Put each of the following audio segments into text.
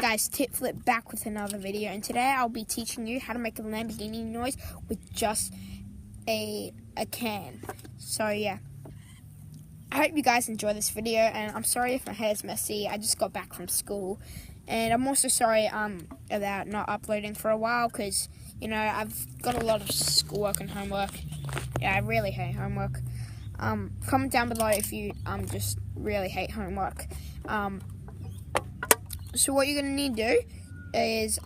guys, Tip Flip back with another video, and today I'll be teaching you how to make a Lamborghini noise with just a can. So yeah, I hope you guys enjoy this video, and I'm sorry if my hair's messy. I just got back from school, and I'm also sorry about not uploading for a while because, you know, I've got a lot of schoolwork and homework. Yeah, I really hate homework. Comment down below if you just really hate homework. So what you're going to need to do is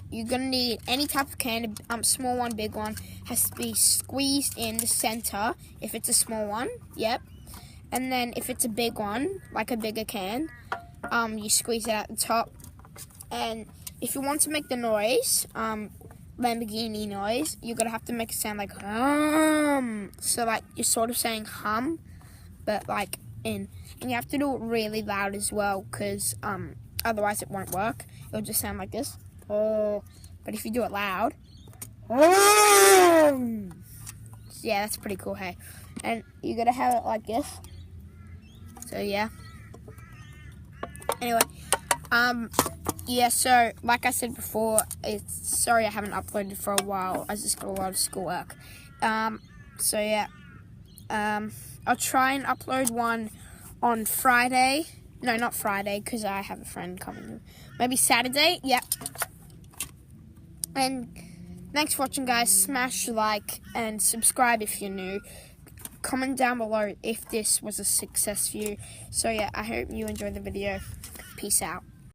you're going to need any type of can, small one, big one, has to be squeezed in the center if it's a small one, yep. And then if it's a big one, like a bigger can, you squeeze it at the top. And if you want to make the noise, Lamborghini noise, you're going to have to make it sound like hum. So like you're sort of saying hum, but like in. And you have to do it really loud as well, because otherwise it won't work. It'll just sound like this. Oh, but if you do it loud, oh, yeah, that's pretty cool, hey. And you gotta have it like this. So yeah. Anyway, yeah. So like I said before, sorry I haven't uploaded for a while. I just got a lot of schoolwork. So yeah. I'll try and upload one on Friday. No, not Friday, because I have a friend coming. Maybe Saturday. Yep. And thanks for watching, guys. Smash like and subscribe if you're new. Comment down below if this was a success for you. So yeah, I hope you enjoyed the video. Peace out.